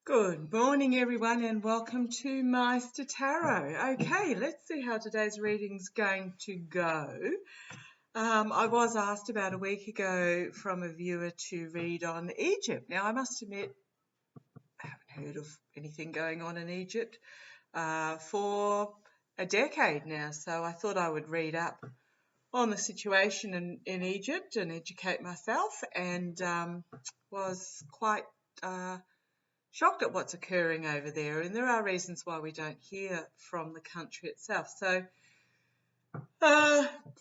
Good morning, everyone, and welcome to Meister Tarot. Okay, let's see how today's reading's going to go. I was asked about a week ago from a viewer to read on Egypt. Now, I must admit, I haven't heard of anything going on in Egypt for a decade now, so I thought I would read up on the situation in Egypt and educate myself, and was quite shocked at what's occurring over there, and there are reasons why we don't hear from the country itself. So,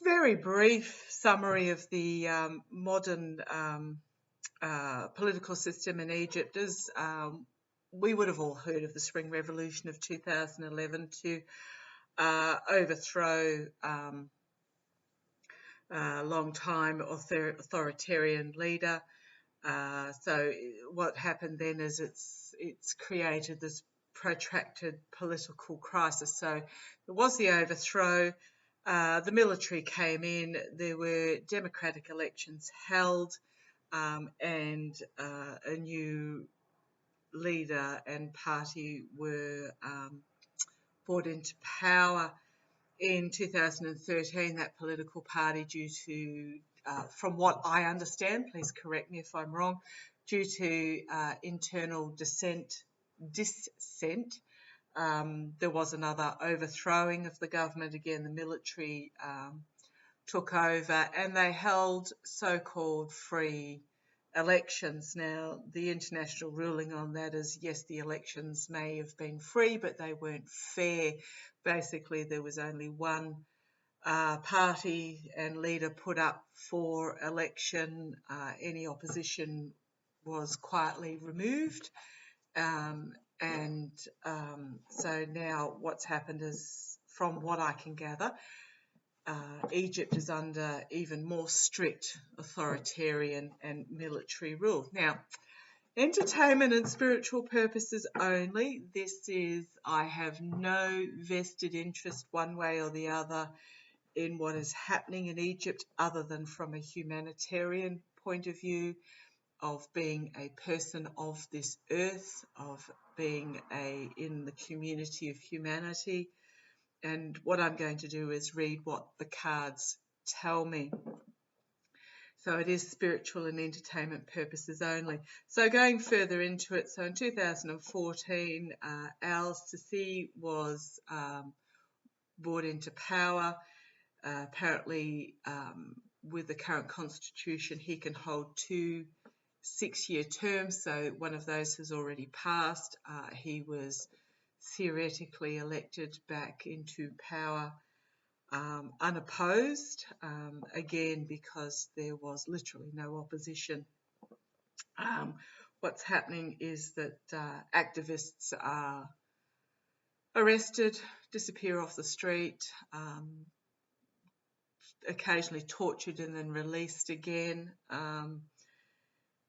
very brief summary of the modern political system in Egypt is we would have all heard of the Spring Revolution of 2011 to overthrow long-time authoritarian leader. So what happened then is it's created this protracted political crisis. So there was the overthrow, the military came in, there were democratic elections held, and a new leader and party were brought into power in 2013. That political party, due to from what I understand, please correct me if I'm wrong, due to internal dissent, there was another overthrowing of the government. Again, the military took over and they held so-called free elections. Now, the international ruling on that is, yes, the elections may have been free, but they weren't fair. Basically, there was only one party and leader put up for election. Any opposition was quietly removed. So now what's happened is, from what I can gather, Egypt is under even more strict authoritarian and military rule. Now, entertainment and spiritual purposes only. I have no vested interest one way or the other in what is happening in Egypt, other than from a humanitarian point of view, of being a person of this earth, of being in the community of humanity. And what I'm going to do is read what the cards tell me. So it is spiritual and entertainment purposes only. So going further into it, so in 2014, Al-Sisi was brought into power. Apparently, with the current constitution, he can hold 2 6-year terms, so one of those has already passed. He was theoretically elected back into power unopposed, again because there was literally no opposition. What's happening is that activists are arrested, disappear off the street, occasionally tortured and then released again.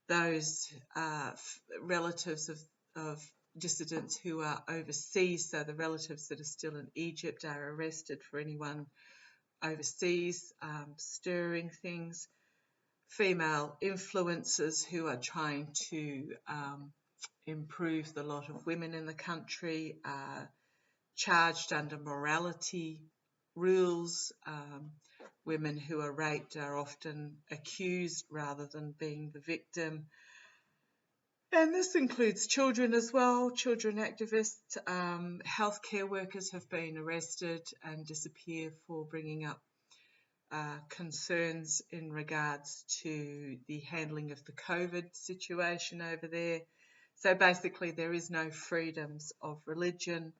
Those relatives of dissidents who are overseas, so the relatives that are still in Egypt, are arrested for anyone overseas stirring things. Female influencers who are trying to improve the lot of women in the country are charged under morality rules. Women who are raped are often accused rather than being the victim. And this includes children as well. Children activists, healthcare workers have been arrested and disappear for bringing up concerns in regards to the handling of the COVID situation over there. So basically there is no freedoms of religion,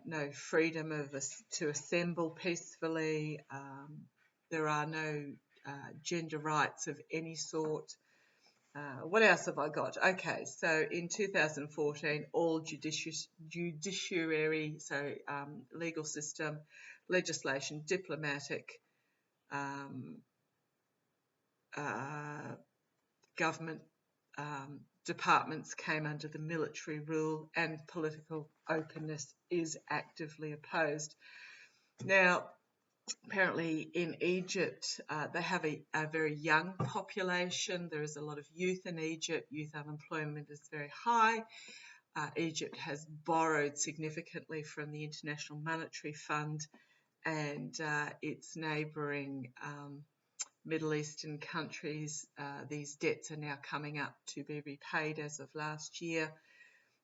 no freedom to assemble peacefully. There are no gender rights of any sort. What else have I got? Okay, so in 2014, all judiciary, so legal system, legislation, diplomatic, government departments came under the military rule, and political openness is actively opposed. Now, apparently in Egypt, they have a very young population. There is a lot of youth in Egypt. Youth unemployment is very high. Egypt has borrowed significantly from the International Monetary Fund and its neighbouring Middle Eastern countries. These debts are now coming up to be repaid as of last year.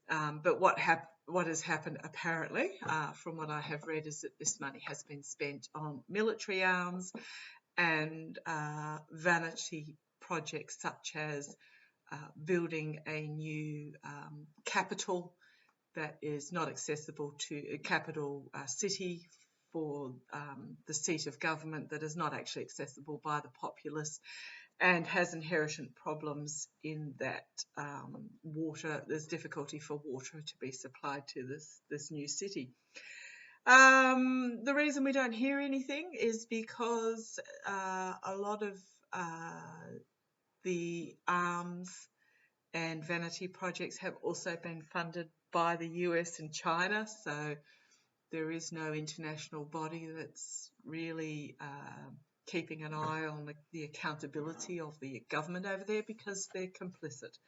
But what has happened apparently, from what I have read, is that this money has been spent on military arms and vanity projects such as building a new capital that is not accessible to a capital city for the seat of government that is not actually accessible by the populace and has inherent problems in that water. There's difficulty for water to be supplied to this new city. The reason we don't hear anything is because a lot of the arms and vanity projects have also been funded by the US and China, so there is no international body that's really keeping an eye on the accountability of the government over there because they're complicit.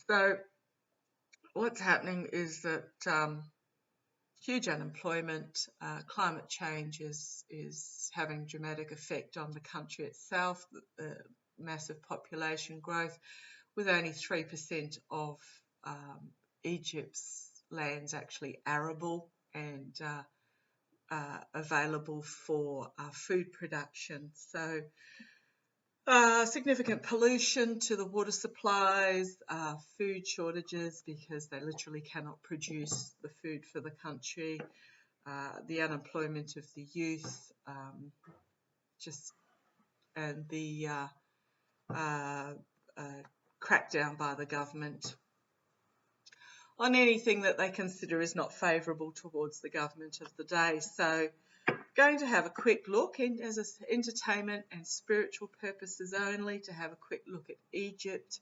So what's happening is that huge unemployment, climate change is having dramatic effect on the country itself, massive population growth, with only 3% of Egypt's lands actually arable and available for food production. So significant pollution to the water supplies, food shortages because they literally cannot produce the food for the country, the unemployment of the youth, and the crackdown by the government on anything that they consider is not favourable towards the government of the day. So going to have a quick look in as entertainment and spiritual purposes only, to have a quick look at Egypt.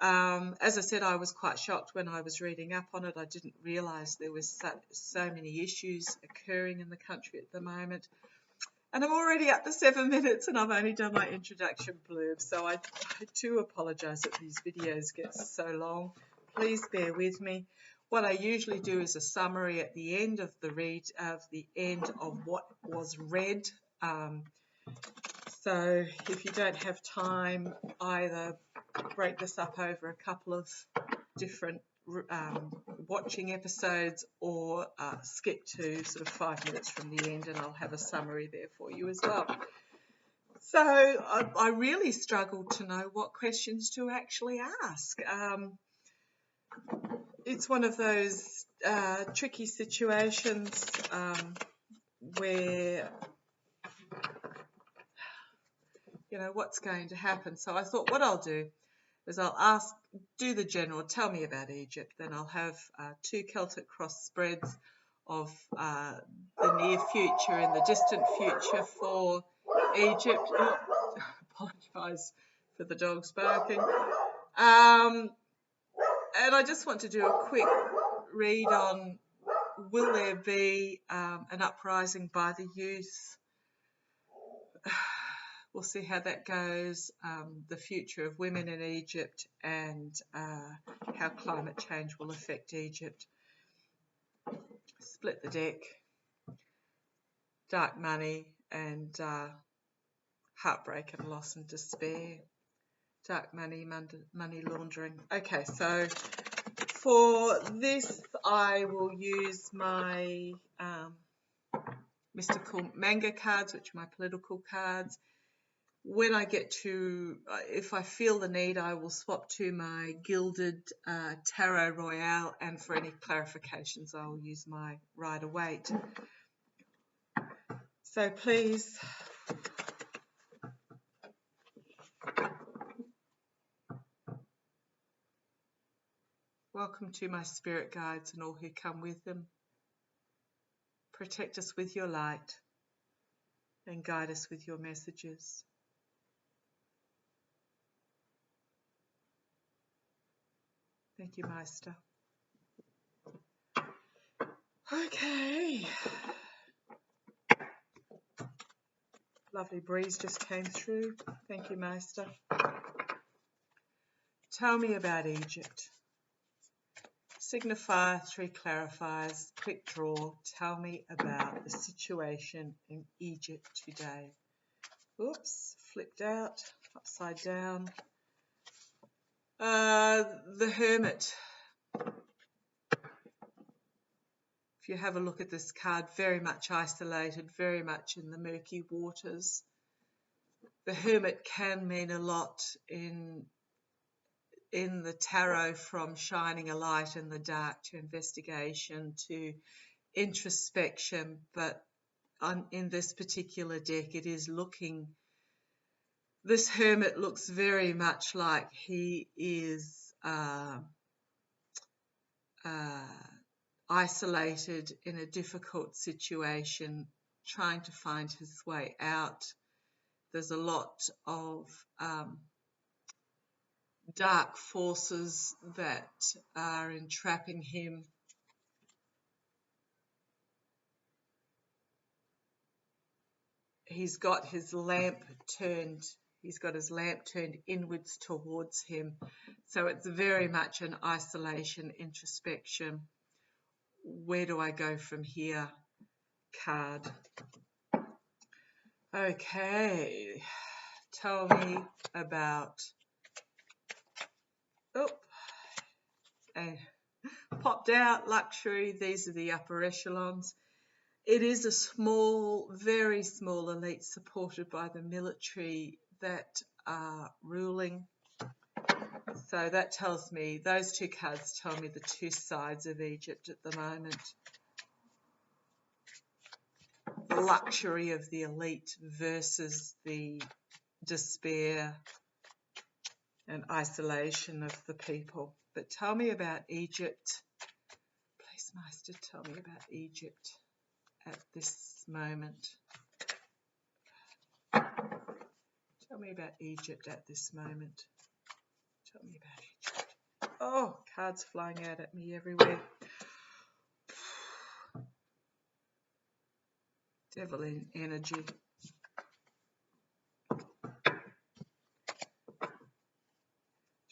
As I said, I was quite shocked when I was reading up on it. I didn't realise there was so many issues occurring in the country at the moment. And I'm already up to 7 minutes and I've only done my introduction blurb, so I do apologise that these videos get so long. Please bear with me. What I usually do is a summary at the end of the end of what was read. So if you don't have time, either break this up over a couple of different watching episodes or skip to sort of 5 minutes from the end and I'll have a summary there for you as well. So I really struggled to know what questions to actually ask. It's one of those tricky situations where, you know, what's going to happen. So I thought what I'll do is I'll do the general, tell me about Egypt, then I'll have 2 Celtic cross spreads of the near future and the distant future for Egypt. Oh, apologise for the dogs barking. And I just want to do a quick read on, will there be an uprising by the youth? We'll see how that goes, the future of women in Egypt and how climate change will affect Egypt. Split the deck, dark money and heartbreak and loss and despair. Dark money, money laundering. Okay, so for this I will use my mystical manga cards, which are my political cards. When I get to, if I feel the need, I will swap to my gilded Tarot Royale, and for any clarifications I will use my Rider-Waite. So please, welcome to my spirit guides and all who come with them. Protect us with your light and guide us with your messages. Thank you, Meister. Okay. lovely breeze just came through. Thank you, Maester. Tell me about Egypt. Signifier, 3 clarifiers, quick draw. Tell me about the situation in Egypt today. Oops, flipped out, upside down. The Hermit. If you have a look at this card, very much isolated, very much in the murky waters. The Hermit can mean a lot in the tarot, from shining a light in the dark to investigation to introspection, but in this particular deck it is looking, this Hermit looks very much like he is isolated in a difficult situation, trying to find his way out. There's a lot of dark forces that are entrapping him. He's got his lamp turned inwards towards him. So it's very much an isolation, introspection. Where do I go from here card? Okay, tell me about, and popped out, luxury. These are the upper echelons. It is a small, very small elite supported by the military that are ruling. So that tells me, those 2 cards tell me the 2 sides of Egypt at the moment. The luxury of the elite versus the despair and isolation of the people. But tell me about Egypt. Please, Maester, tell me about Egypt at this moment. Tell me about Egypt at this moment. Tell me about Egypt. Oh, cards flying out at me everywhere. Devil in energy.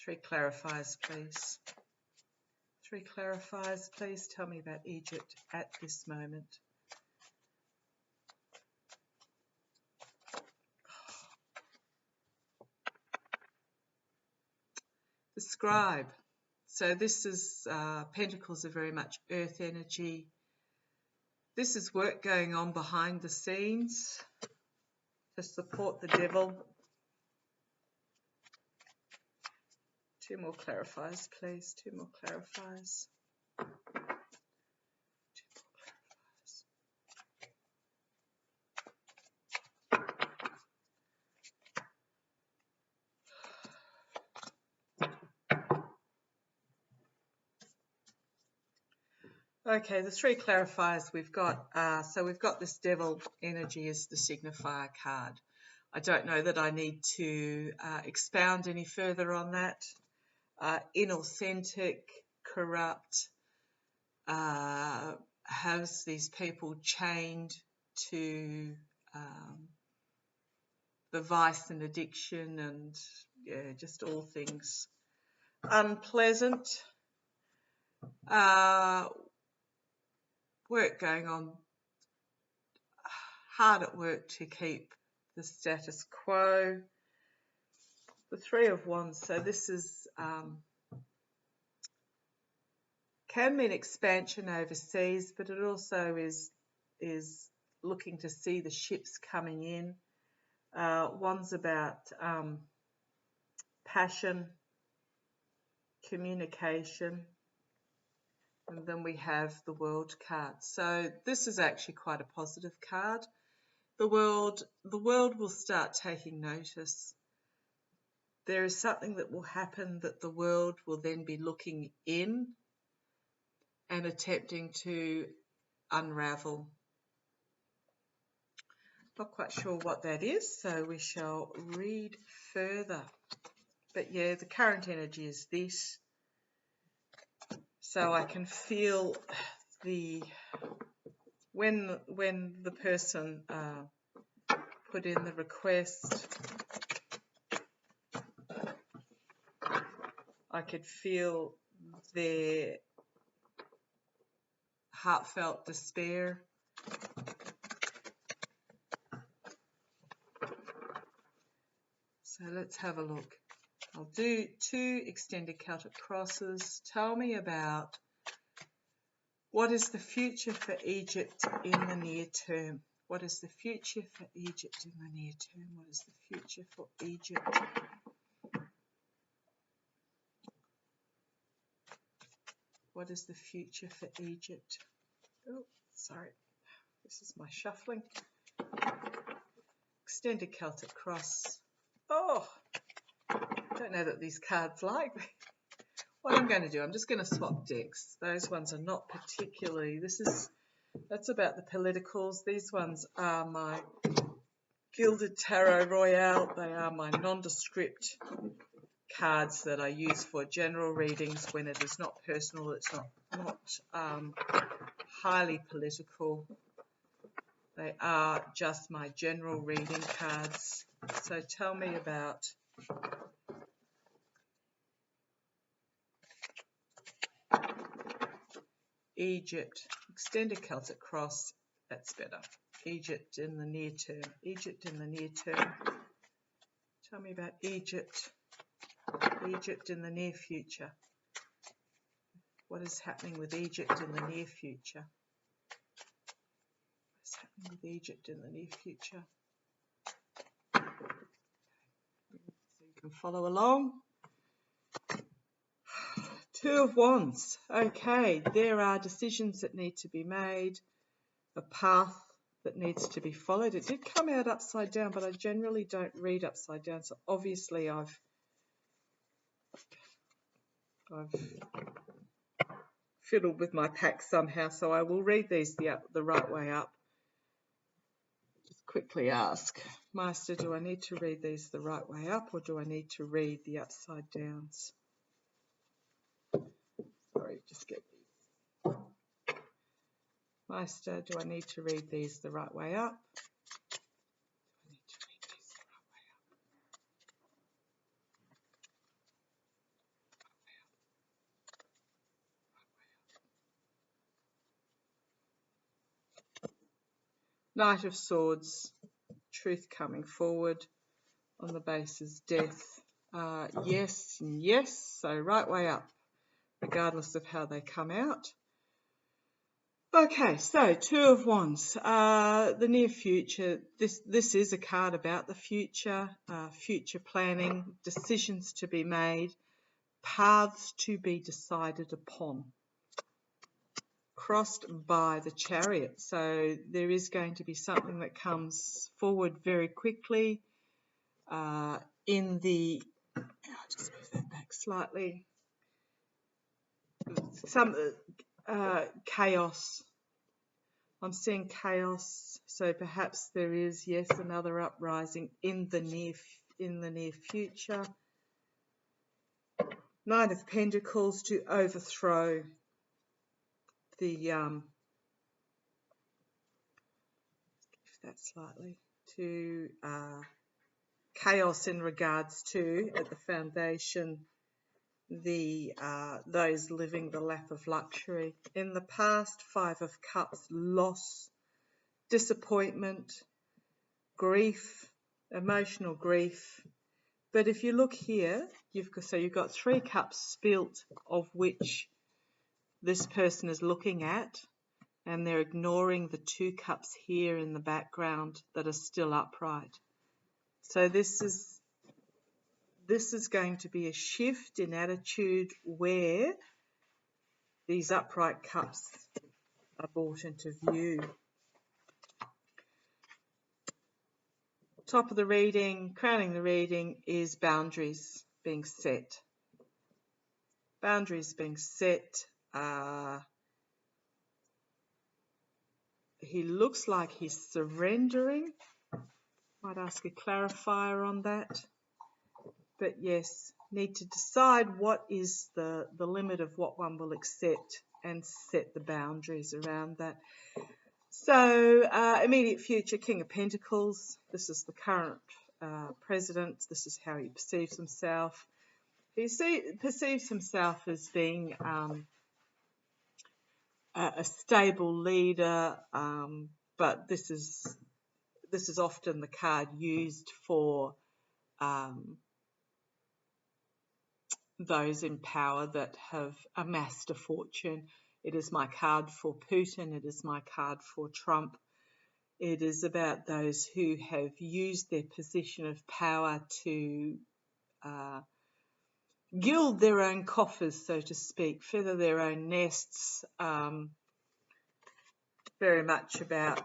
Three clarifiers, please. 3 clarifiers, please. Tell me about Egypt at this moment. The Scribe. So this is, Pentacles are very much earth energy. This is work going on behind the scenes to support the devil. 2 more clarifiers, please. 2 more clarifiers. 2 more clarifiers. Okay, the 3 clarifiers we've got. So we've got this devil energy as the signifier card. I don't know that I need to expound any further on that. Inauthentic, corrupt, has these people chained to the vice and addiction and just all things unpleasant. Work going on, hard at work to keep the status quo. The 3 of Wands, so this is can mean expansion overseas, but it also is looking to see the ships coming in. One's about passion, communication, and then we have the World card. So this is actually quite a positive card. The world will start taking notice. There is something that will happen that the world will then be looking in and attempting to unravel. Not quite sure what that is, so we shall read further. But yeah, the current energy is this. So I can feel when the person put in the request. I could feel their heartfelt despair. So let's have a look. I'll do 2 extended Celtic crosses. Tell me about what is the future for Egypt in the near term. What is the future for Egypt in the near term? What is the future for Egypt? What is the future for Egypt? Oh, sorry. This is my shuffling. Extended Celtic cross. Oh, I don't know that these cards like me. What I'm going to do, I'm just going to swap decks. Those ones are not particularly, that's about the politicals. These ones are my Gilded Tarot Royale. They are my nondescript cards that I use for general readings when it is not personal, it's not highly political. They are just my general reading cards. So tell me about Egypt. Extended Celtic cross, that's better. Egypt in the near term. Egypt in the near term. Tell me about Egypt. Egypt in the near future. What is happening with Egypt in the near future? What's happening with Egypt in the near future? So you can follow along. 2 of Wands. Okay, there are decisions that need to be made, a path that needs to be followed. It did come out upside down, but I generally don't read upside down, so obviously I've fiddled with my pack somehow, so I will read these the right way up. Just quickly ask, Master, do I need to read these the right way up, or do I need to read the upside downs? Sorry, just get these. Master, do I need to read these the right way up? I need to read these the right way up. Knight of Swords, truth coming forward on the basis death. Yes and yes, so right way up, regardless of how they come out. Okay, so 2 of Wands, the near future. This is a card about the future, future planning, decisions to be made, paths to be decided upon. Crossed by the Chariot, so there is going to be something that comes forward very quickly. In the, I'll just move that back slightly. Some chaos. I'm seeing chaos, so perhaps there is, yes, another uprising in the near future. Nine of Pentacles to overthrow the to chaos in regards to at the foundation those living the lap of luxury. In the past, 5 of Cups, loss, disappointment, grief, emotional grief. But if you look here, you've got 3 cups spilt, of which this person is looking at, and they're ignoring the 2 cups here in the background that are still upright. So this is going to be a shift in attitude where these upright cups are brought into view. Top of the reading, crowning the reading, is boundaries being set. Boundaries being set. He looks like he's surrendering. Might ask a clarifier on that. But yes, need to decide what is the limit of what one will accept and set the boundaries around that. So, immediate future, King of Pentacles. This is the current president. This is how he perceives himself. He perceives himself as being a stable leader, but this is often the card used for those in power that have amassed a fortune. It is my card for Putin. It is my card for Trump. It is about those who have used their position of power to gild their own coffers, so to speak, feather their own nests. Very much about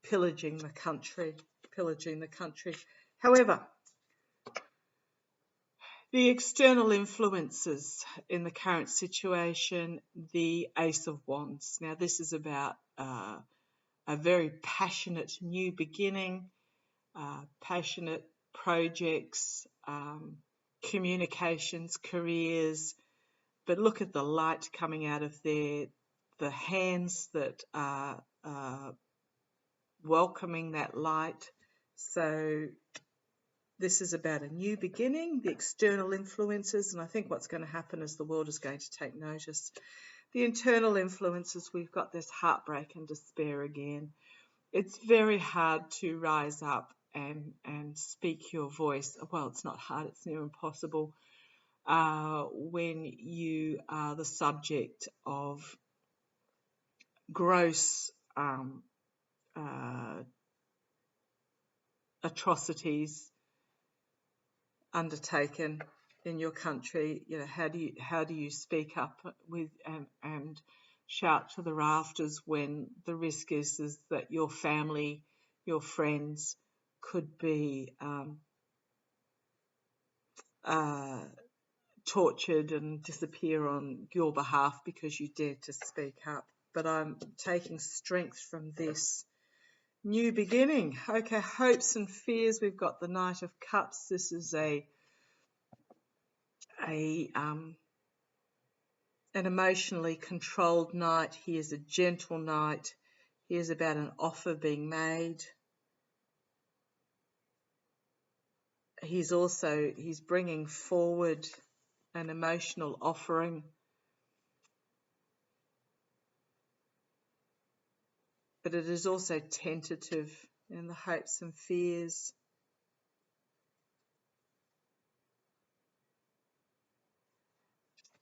pillaging the country. However, the external influences in the current situation, the Ace of Wands. Now, this is about a very passionate new beginning, passionate projects, communications, careers. But look at the light coming out of there, the hands that are welcoming that light. So this is about a new beginning, the external influences, and I think what's going to happen is the world is going to take notice. The internal influences, we've got this heartbreak and despair again. It's very hard to rise up and speak your voice. Well, it's not hard, it's near impossible when you are the subject of gross atrocities undertaken in your country. You know, how do you speak up with and shout to the rafters when the risk is that your family, your friends could be tortured and disappear on your behalf because you dared to speak up. But I'm taking strength from this new beginning. Okay, hopes and fears. We've got the Knight of Cups. This is an emotionally controlled knight. He is a gentle knight. He is about an offer being made. He's bringing forward an emotional offering. But it is also tentative in the hopes and fears.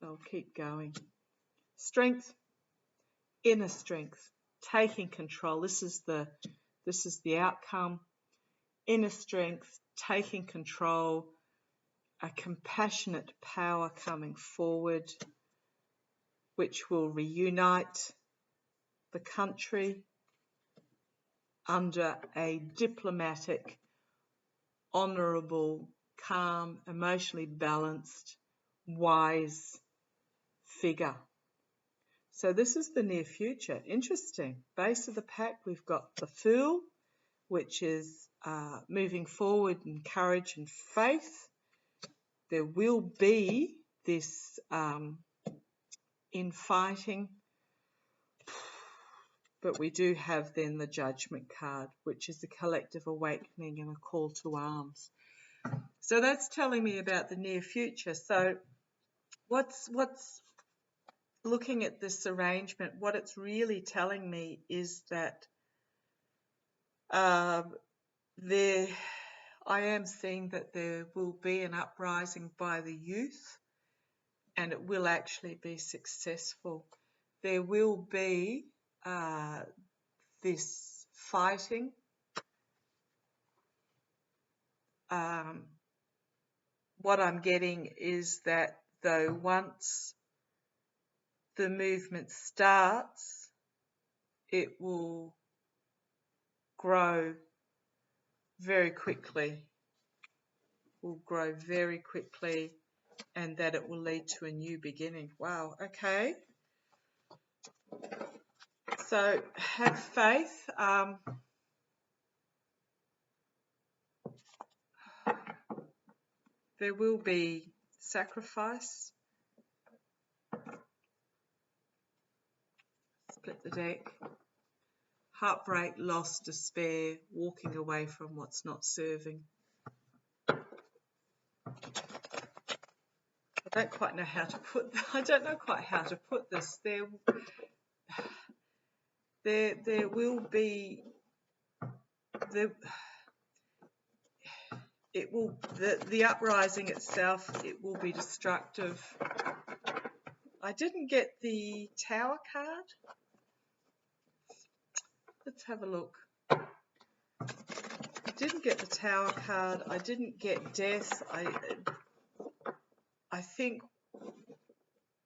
I'll keep going. Strength, inner strength, taking control. This is the outcome. Inner strength, taking control, a compassionate power coming forward, which will reunite the country under a diplomatic, honourable, calm, emotionally balanced, wise figure. So this is the near future. Interesting. Base of the pack, we've got the Fool, which is moving forward in courage and faith. There will be this infighting, but we do have then the Judgment card, which is a collective awakening and a call to arms. So that's telling me about the near future. So what's looking at this arrangement, what it's really telling me is that I am seeing that there will be an uprising by the youth, and it will actually be successful. There will be this fighting. What I'm getting is that though once the movement starts, it will grow very quickly, and that it will lead to a new beginning. Wow, okay. So have faith. There will be sacrifice. split the deck. Heartbreak, loss, despair, walking away from what's not serving. I don't quite know how to put. I don't know quite how to put this. There will be the uprising itself. It will be destructive. I didn't get the Tower card. Let's have a look. I didn't get the Tower card. I didn't get death. I think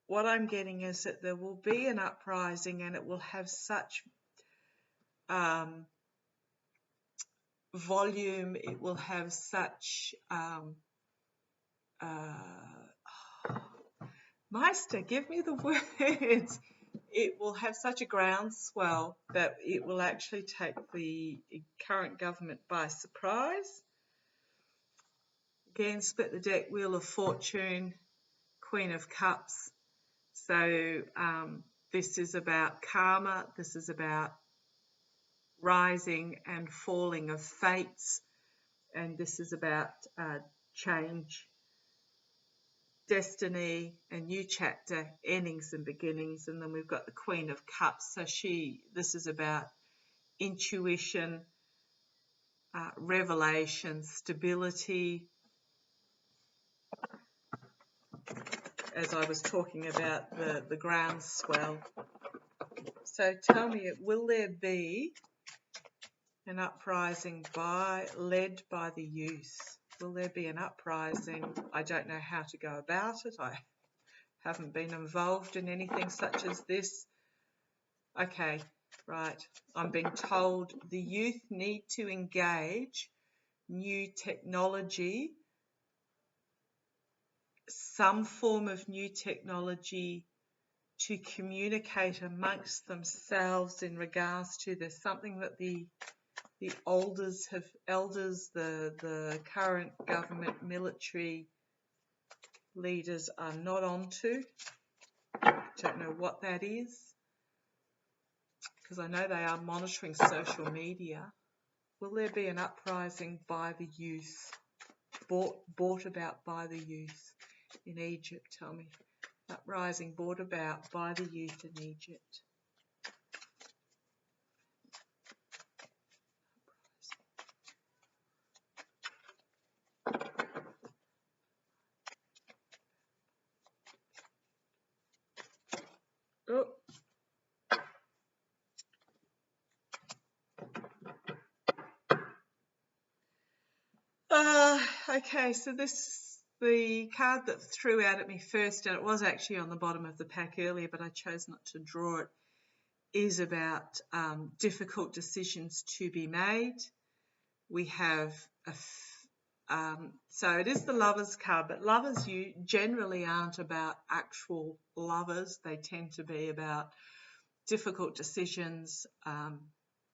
what I'm getting is that there will be an uprising, and it will have such volume. It will have such Meister, give me the words. It will have such a groundswell that it will actually take the current government by surprise. Again, split the deck, Wheel of Fortune, Queen of Cups. So this is about karma. This is about rising and falling of fates. And this is about change, destiny, a new chapter, endings and beginnings. And then we've got the Queen of Cups. So this is about intuition, revelation, stability. As I was talking about the groundswell. So tell me, will there be an uprising led by the youth? Will there be an uprising? I don't know how to go about it. I haven't been involved in anything such as this. Okay, right. I'm being told the youth need to engage new technology, some form of new technology to communicate amongst themselves in regards to there's something that the elders, the current government military leaders are not onto. Don't know what that is, because I know they are monitoring social media. Will there be an uprising by the youth, brought about by the youth in Egypt? Tell me. Uprising brought about by the youth in Egypt. Oh. Okay, so the card that threw out at me first, and it was actually on the bottom of the pack earlier, but I chose not to draw it, is about difficult decisions to be made. We have so it is the Lovers card, but lovers generally aren't about actual lovers. They tend to be about difficult decisions,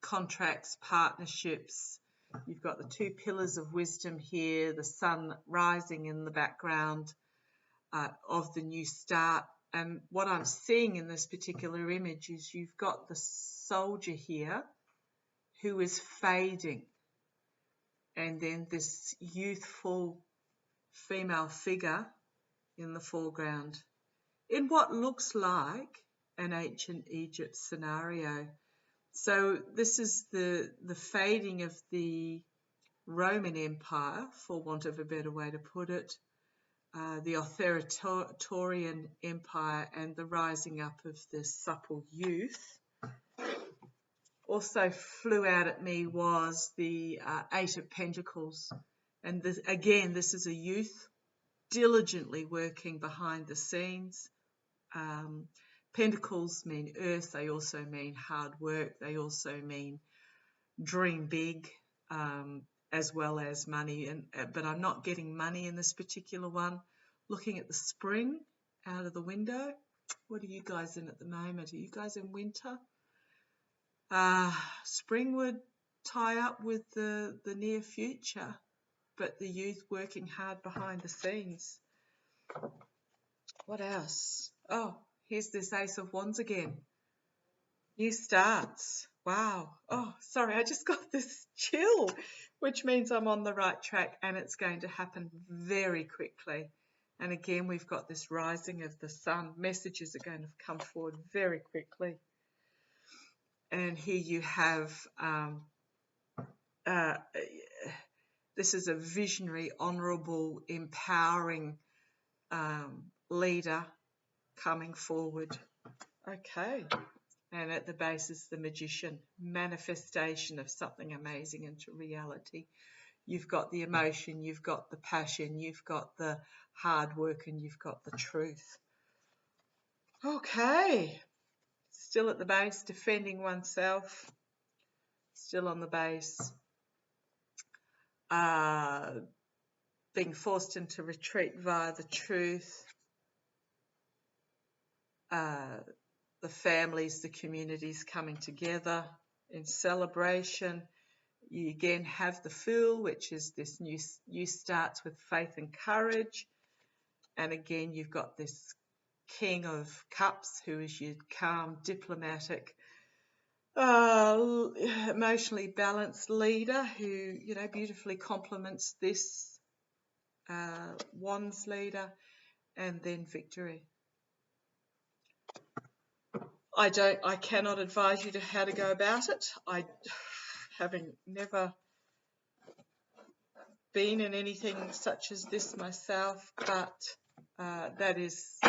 contracts, partnerships. You've got the two pillars of wisdom here, the sun rising in the background of the new start. And what I'm seeing in this particular image is you've got the soldier here who is fading, and then this youthful female figure in the foreground in what looks like an ancient Egypt scenario. So this is the fading of the Roman Empire, for want of a better way to put it, the authoritarian empire, and the rising up of the supple youth. Also flew out at me was the Eight of Pentacles. And this is a youth diligently working behind the scenes. Pentacles mean earth. They also mean hard work. They also mean dream big, as well as money. But I'm not getting money in this particular one. Looking at the spring out of the window. What are you guys in at the moment? Are you guys in winter? Spring would tie up with the near future, but the youth working hard behind the scenes. What else? Oh, here's this Ace of Wands again. New starts. Wow. Oh, sorry, I just got this chill, which means I'm on the right track and it's going to happen very quickly. And again, we've got this rising of the sun. Messages are going to come forward very quickly. And here you have, this is a visionary, honourable, empowering leader coming forward. Okay. And at the base is the Magician, manifestation of something amazing into reality. You've got the emotion, you've got the passion, you've got the hard work, and you've got the truth. Okay. Still at the base, defending oneself. Still on the base. Being forced into retreat via the truth. The families, the communities coming together in celebration. You again have the Fool, which is this new starts with faith and courage. And again, you've got this King of Cups, who is your calm, diplomatic, emotionally balanced leader who, you know, beautifully complements this Wands leader. And then Victory. I cannot advise you to how to go about it. Having never been in anything such as this myself, but that is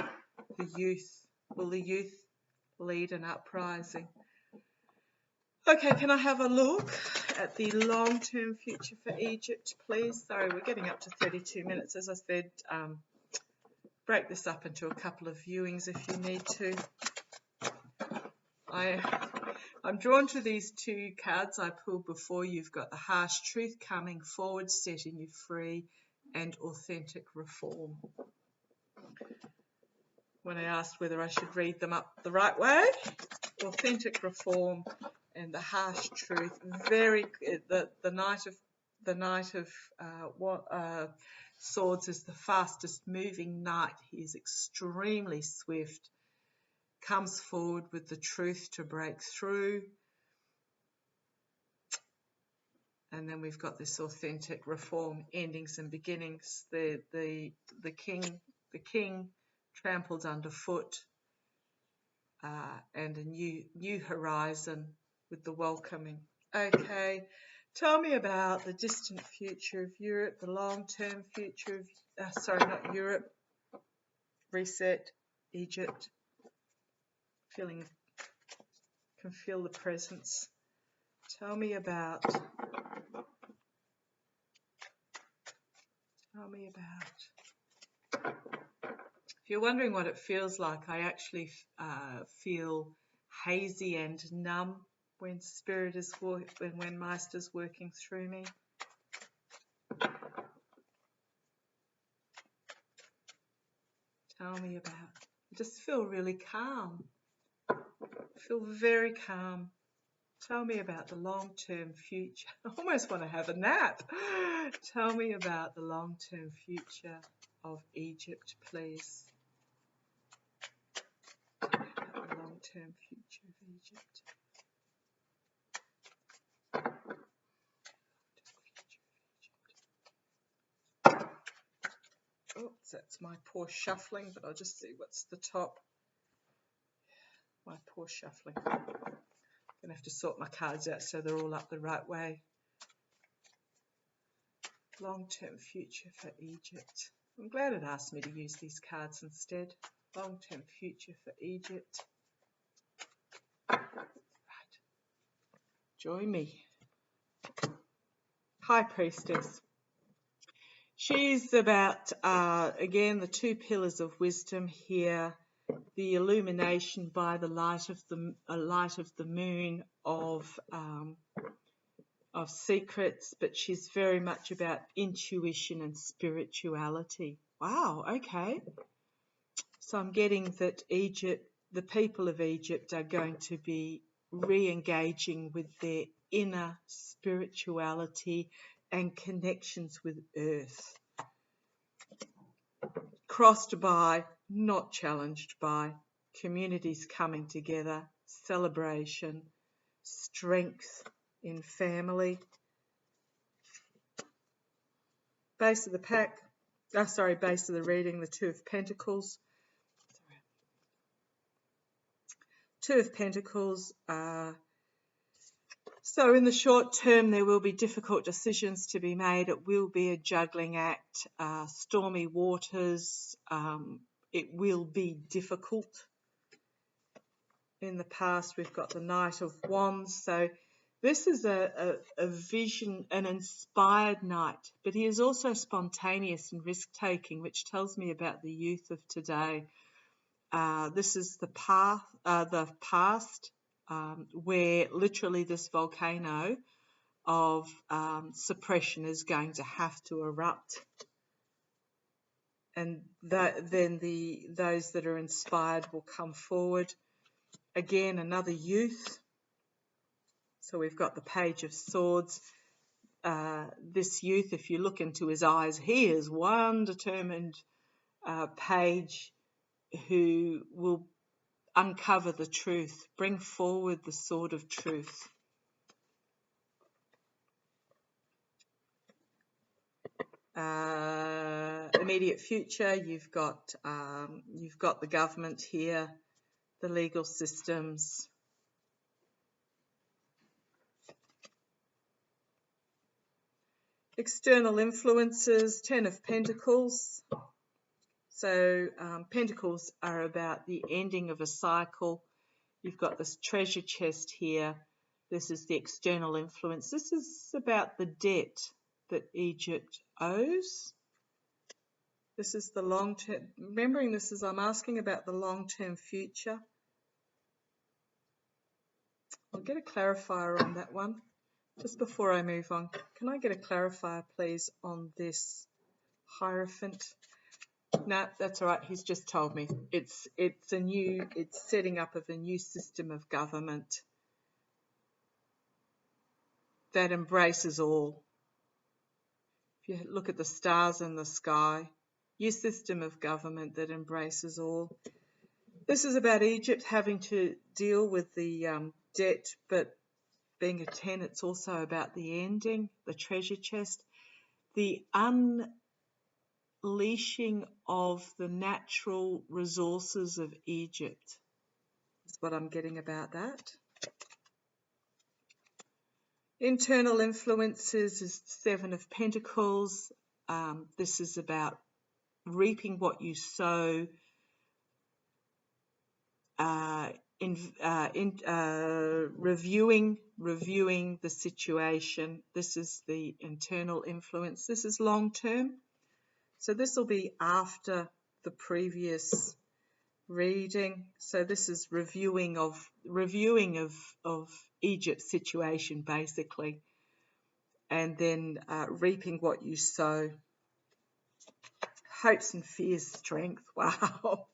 the youth. Will the youth lead an uprising? Okay, can I have a look at the long-term future for Egypt, please? Sorry, we're getting up to 32 minutes. As I said, break this up into a couple of viewings if you need to. I'm drawn to these two cards I pulled before. You've got the harsh truth coming forward, setting you free, and authentic reform. When I asked whether I should read them up the right way, authentic reform and the harsh truth. The Knight of Swords is the fastest moving knight. He is extremely swift. Comes forward with the truth to break through. And then we've got this authentic reform, endings and beginnings. The king trampled underfoot, and a new horizon with the welcoming. Okay, tell me about the distant future of Europe, the long-term future of not Europe. Reset, Egypt. Can feel the presence. Tell me about. If you're wondering what it feels like, I actually feel hazy and numb when Spirit is when Meister's working through me. Tell me about. I just feel really calm. I feel very calm. Tell me about the long-term future. I almost want to have a nap. Tell me about the long-term future of Egypt, please. The long-term future of Egypt. Oops, that's my poor shuffling, but I'll just see what's the top. My poor shuffling. I'm going to have to sort my cards out so they're all up the right way. Long-term future for Egypt. I'm glad it asked me to use these cards instead. Long-term future for Egypt. Right. Join me. High Priestess. She's about, again, the two pillars of wisdom here. The illumination by the light of the moon of secrets, but she's very much about intuition and spirituality. Wow, okay. So I'm getting that the people of Egypt are going to be re-engaging with their inner spirituality and connections with Earth. Crossed by, not challenged by, communities coming together, celebration, strength in family. Base of the pack, base of the reading, the Two of Pentacles. Two of Pentacles. So in the short term, there will be difficult decisions to be made. It will be a juggling act, stormy waters. It will be difficult. In the past, we've got the Knight of Wands. So this is a vision, an inspired knight, but he is also spontaneous and risk-taking, which tells me about the youth of today. This is the past, where literally this volcano of suppression is going to have to erupt, and then those that are inspired will come forward. Again, another youth. So we've got the Page of Swords. This youth, if you look into his eyes, he is one determined page who will uncover the truth, bring forward the sword of truth. Immediate future, you've got the government here, the legal systems. External influences, Ten of Pentacles. So Pentacles are about the ending of a cycle. You've got this treasure chest here. This is the external influence. This is about the debt that Egypt owes. This is the long-term. Remembering this is, I'm asking about the long-term future. I'll get a clarifier on that one. Just before I move on, can I get a clarifier, please, on this Hierophant? No, that's all right. He's just told me it's setting up of a new system of government that embraces all. If you look at the stars in the sky, new system of government that embraces all. This is about Egypt having to deal with the debt, but being a 10, it's also about the ending, the treasure chest, the unleashing of the natural resources of Egypt. That's what I'm getting about that. Internal influences is the Seven of Pentacles. This is about reaping what you sow, reviewing the situation. This is the internal influence. This is long term. So this will be after the previous reading. So this is reviewing of Egypt's situation, basically, and then reaping what you sow. Hopes and fears, strength. Wow.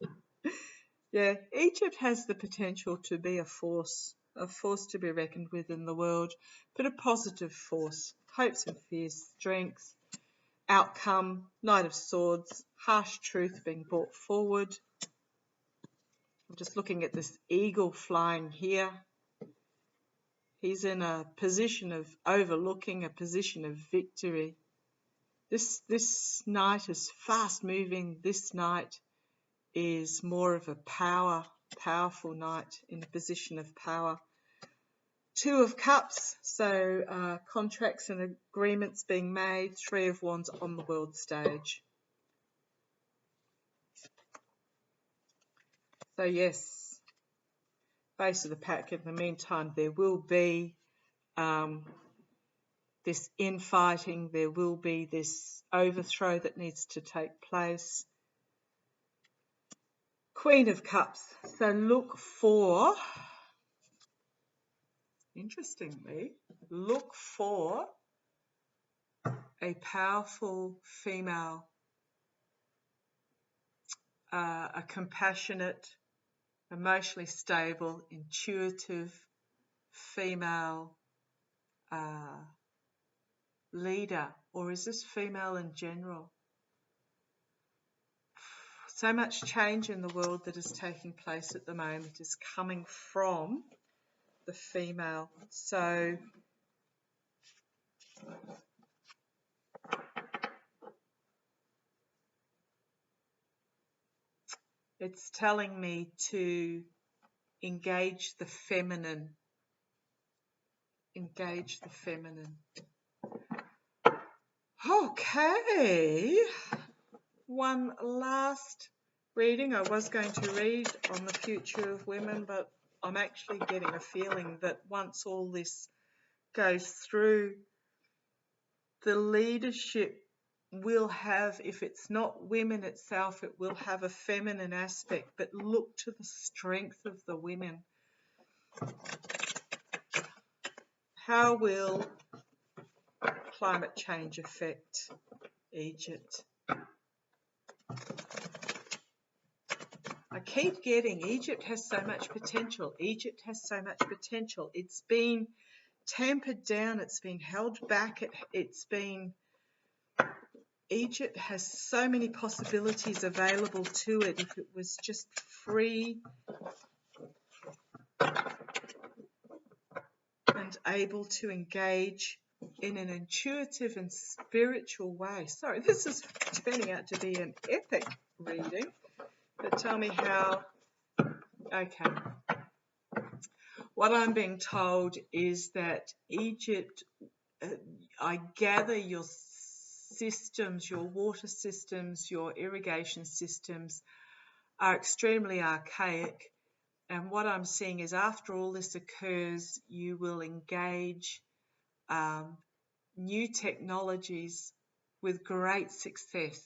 Yeah, Egypt has the potential to be a force to be reckoned with in the world, but a positive force. Hopes and fears, strength, outcome, Knight of Swords, harsh truth being brought forward. I'm just looking at this eagle flying here. He's in a position of overlooking, a position of victory. This knight is fast moving. This knight is more of a powerful knight in a position of power. Two of Cups, so contracts and agreements being made. Three of Wands on the world stage. So yes, base of the pack. In the meantime, there will be this infighting. There will be this overthrow that needs to take place. Queen of Cups. So look for, interestingly, look for a powerful female, a compassionate, emotionally stable, intuitive female leader. Or is this female in general? So much change in the world that is taking place at the moment is coming from the female. So it's telling me to engage the feminine. Engage the feminine. Okay. One last reading. I was going to read on the future of women, but I'm actually getting a feeling that once all this goes through, the leadership will have, if it's not women itself, it will have a feminine aspect, but look to the strength of the women. How will climate change affect Egypt? I keep getting Egypt has so much potential. Egypt has so much potential. It's been tampered down. It's been held back. Egypt has so many possibilities available to it if it was just free and able to engage in an intuitive and spiritual way. Sorry, this is turning out to be an epic reading, but tell me how. Okay. What I'm being told is that Egypt, I gather your systems, your water systems, your irrigation systems are extremely archaic. And what I'm seeing is after all this occurs, you will engage new technologies with great success.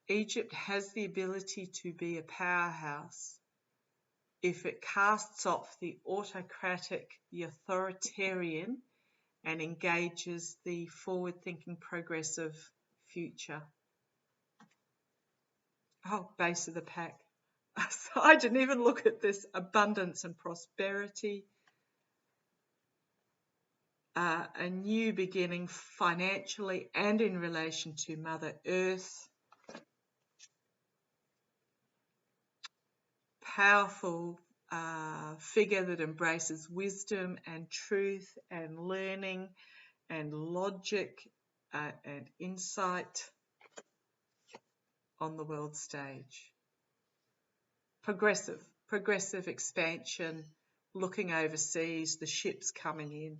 Egypt has the ability to be a powerhouse if it casts off the autocratic, the authoritarian, and engages the forward-thinking, progressive future. Oh, base of the pack. So I didn't even look at this. Abundance and prosperity. A new beginning financially and in relation to Mother Earth. Powerful figure that embraces wisdom and truth and learning and logic and insight on the world stage. Progressive expansion, looking overseas, the ships coming in.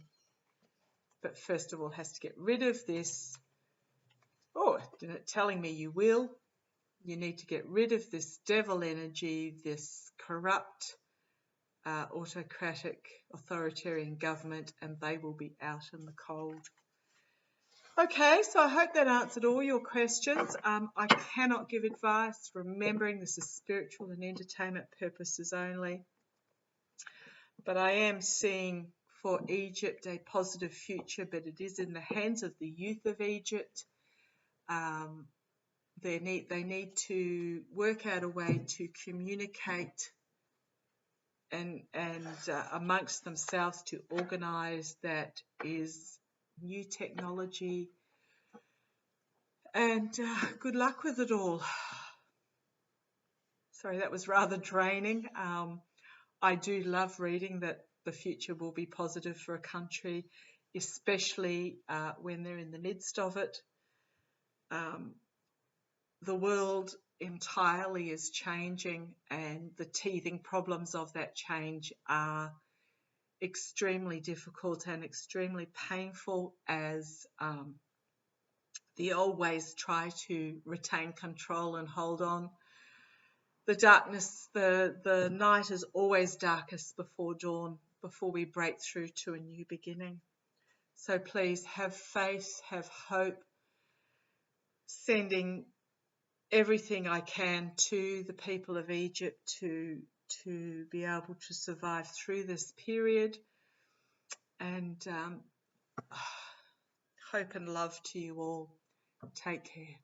But first of all, has to get rid of this. Oh, telling me you will. You need to get rid of this devil energy, this corrupt, autocratic, authoritarian government, and they will be out in the cold. Okay, so I hope that answered all your questions. I cannot give advice, remembering this is spiritual and entertainment purposes only. But I am seeing for Egypt a positive future, but it is in the hands of the youth of Egypt. They need to work out a way to communicate and amongst themselves to organise that is new technology. And good luck with it all. Sorry, that was rather draining. I do love reading that the future will be positive for a country, especially when they're in the midst of it. The world entirely is changing, and the teething problems of that change are extremely difficult and extremely painful as the old ways try to retain control and hold on. The darkness, the night is always darkest before dawn, before we break through to a new beginning. So please have faith, have hope, sending everything I can to the people of Egypt to be able to survive through this period. And hope and love to you all. Take care.